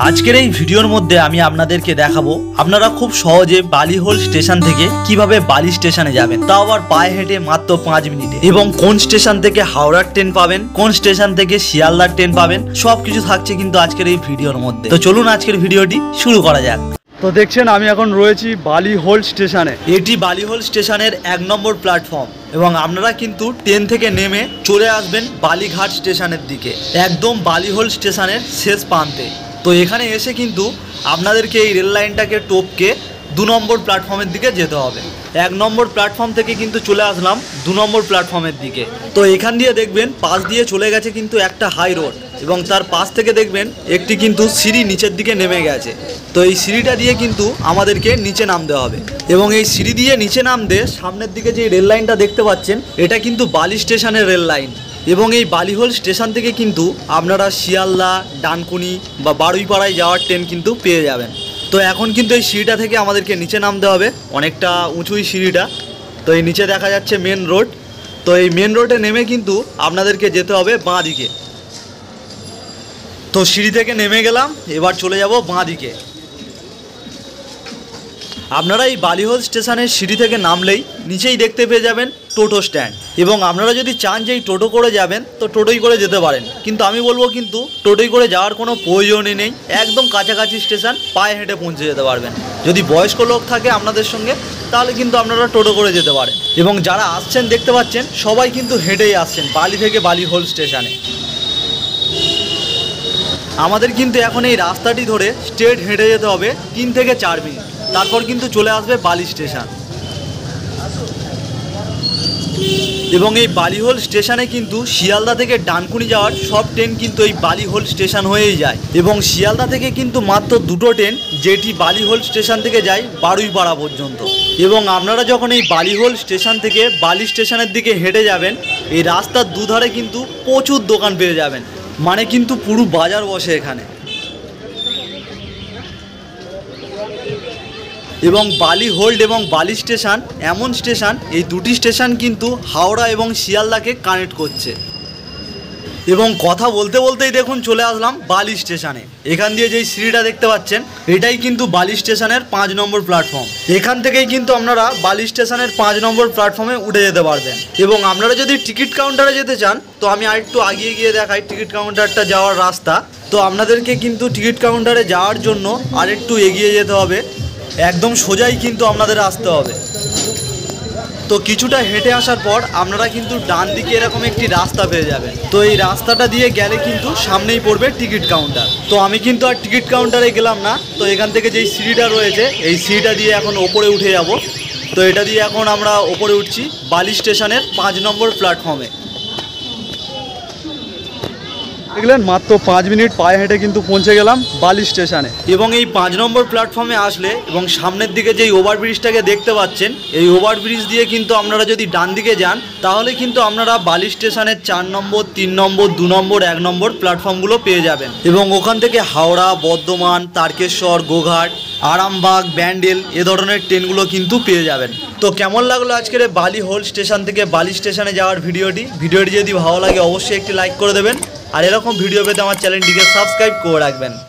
আজকের এই ভিডিওর মধ্যে আমি আপনাদেরকে দেখাবো আপনারা খুব সহজে বালিহোল স্টেশন থেকে কিভাবে বালি স্টেশনে যাবেন, তাও আবার পায়ে হেঁটে মাত্র 5 মিনিটে, এবং কোন স্টেশন থেকে হাওড়ার ট্রেন পাবেন, কোন স্টেশন থেকে শিয়ালদার ট্রেন পাবেন, সবকিছু থাকছে কিন্তু আজকের এই ভিডিওর মধ্যে। তো চলুন আজকের ভিডিওটি শুরু করা যাক। তো দেখছেন আমি এখন রয়েছি বালিহোল স্টেশনে। এটি বালিহোল স্টেশনের 1 নম্বর প্ল্যাটফর্ম এবং আপনারা কিন্তু ট্রেন থেকে নেমে চলে আসবেন বালিঘাট স্টেশনের দিকে, একদম বালিহোল স্টেশনের শেষ প্রান্তে। তো এখানে এসে কিন্তু আপনাদেরকে এই রেল লাইনটাকে টপকে 2 নম্বর প্ল্যাটফর্মের দিকে যেতে হবে। 1 নম্বর প্ল্যাটফর্ম থেকে কিন্তু চলে আসলাম 2 নম্বর প্ল্যাটফর্মের দিকে। তো এখান দিয়ে দেখবেন পাশ দিয়ে চলে গেছে কিন্তু একটা হাই রোড, এবং তার পাশ থেকে দেখবেন একটি কিন্তু সিঁড়ি নিচের দিকে নেমে গেছে। তো এই সিঁড়িটা দিয়ে কিন্তু আমাদেরকে নিচে নামতে হবে, এবং এই সিঁড়ি দিয়ে নিচে নামতে সামনের দিকে যে রেল লাইনটা দেখতে পাচ্ছেন এটা কিন্তু বালি স্টেশনের রেল লাইন। এবং এই বালিহোল স্টেশন থেকে কিন্তু আপনারা শিয়ালদা, ডানকুনি বা বারুইপাড়ায় যাওয়ার ট্রেন কিন্তু পেয়ে যাবেন। তো এখন কিন্তু এই সিঁড়িটা থেকে আমাদেরকে নিচে নামতে হবে, অনেকটা উঁচুই সিঁড়িটা। তো এই নিচে দেখা যাচ্ছে মেন রোড। তো এই মেন রোডে নেমে কিন্তু আপনাদেরকে যেতে হবে বাঁ দিকে। তো সিঁড়ি থেকে নেমে গেলাম, এবার চলে যাব বাঁ দিকে। আপনারা এই বালিহোল স্টেশনের সিঁড়ি থেকে নামলেই নিচেই দেখতে পেয়ে যাবেন টোটো স্ট্যান্ড, এবং আপনারা যদি চান যে এই টোটো করে যাবেন তো টোটোই করে যেতে পারেন, কিন্তু আমি বলবো কিন্তু টোটোই করে যাওয়ার কোনো প্রয়োজনই নেই। একদম কাছাকাছি স্টেশন, পায়ে হেঁটে পৌঁছে যেতে পারবেন। যদি বয়স্ক লোক থাকে আপনাদের সঙ্গে তাহলে কিন্তু আপনারা টোটো করে যেতে পারেন, এবং যারা আসছেন দেখতে পাচ্ছেন সবাই কিন্তু হেঁটেই আসছেন বালি থেকে বালিহোল স্টেশনে। আমাদের কিন্তু এখন এই রাস্তাটি ধরে স্ট্রেট হেঁটে যেতে হবে 3 থেকে 4 মিনিট, তারপর কিন্তু চলে আসবে বালি স্টেশন। এবং এই বালিহোল স্টেশনে কিন্তু শিয়ালদা থেকে ডানকুনি যাওয়ার সব ট্রেন কিন্তু এই বালিহোল স্টেশন হয়েই যায়, এবং শিয়ালদা থেকে কিন্তু মাত্র 2টো ট্রেন যেটি বালিহোল স্টেশন থেকে যায় বারুইপাড়া পর্যন্ত। এবং আপনারা যখন এই বালিহোল স্টেশন থেকে বালি স্টেশনের দিকে হেঁটে যাবেন, এই রাস্তার দুধারে কিন্তু প্রচুর দোকান পেয়ে যাবেন, মানে কিন্তু পুরো বাজার বসে এখানে। এবং বালিহোল্ড এবং বালি স্টেশন এমন স্টেশন, এই দুটি স্টেশন কিন্তু হাওড়া এবং শিয়ালদাকে কানেক্ট করছে। এবং কথা বলতে বলতেই দেখুন চলে আসলাম বালি স্টেশনে। এখান দিয়ে যেই সিঁড়িটা দেখতে পাচ্ছেন এটাই কিন্তু বালি স্টেশনের 5 নম্বর প্ল্যাটফর্ম। এখান থেকেই কিন্তু আপনারা বালি স্টেশনের 5 নম্বর প্ল্যাটফর্মে উঠে যেতে পারবেন। এবং আপনারা যদি টিকিট কাউন্টারে যেতে চান তো আমি আরেকটু আগিয়ে গিয়ে দেখাই টিকিট কাউন্টারটা যাওয়ার রাস্তা। তো আপনাদেরকে কিন্তু টিকিট কাউন্টারে যাওয়ার জন্য আরেকটু এগিয়ে যেতে হবে, একদম সোজাই কিন্তু আপনাদের আসতে হবে। তো কিছুটা হেঁটে আসার পর আপনারা কিন্তু ডান দিকে এরকম একটি রাস্তা পেয়ে যাবেন। তো এই রাস্তাটা দিয়ে গেলে কিন্তু সামনেই পড়বে টিকিট কাউন্টার। তো আমি কিন্তু আর টিকিট কাউন্টারে গেলাম না, তো এখান থেকে যেই সিঁড়িটা রয়েছে এই সিঁড়িটা দিয়ে এখন ওপরে উঠে যাব। তো এটা দিয়ে এখন আমরা ওপরে উঠছি বালি স্টেশনের 5 নম্বর প্ল্যাটফর্মে। দেখলেন মাত্র 5 মিনিট পায়ে হেঁটে কিন্তু পৌঁছে গেলাম বালি স্টেশনে। এবং এই 5 নম্বর প্ল্যাটফর্মে আসলে এবং সামনের দিকে যেই ওভারব্রিজটাকে দেখতে পাচ্ছেন, এই ওভারব্রিজ দিয়ে কিন্তু আপনারা যদি ডান দিকে যান তাহলে কিন্তু আপনারা বালি স্টেশনের 4 নম্বর, 3 নম্বর, 2 নম্বর, 1 নম্বর প্ল্যাটফর্মগুলো পেয়ে যাবেন। এবং ওখান থেকে হাওড়া, বর্ধমান, তারকেশ্বর, গোঘাট, আরামবাগ, ব্যান্ডেল এ ধরনের ট্রেনগুলো কিন্তু পেয়ে যাবেন। তো কেমন লাগলো আজকের বালিহোল স্টেশন থেকে বালি স্টেশনে যাওয়ার ভিডিওটি যদি ভালো লাগে অবশ্যই একটি লাইক করে দেবেন, আর এরকম ভিডিও পেতে আমার চ্যানেলটিকে সাবস্ক্রাইব করে রাখবেন।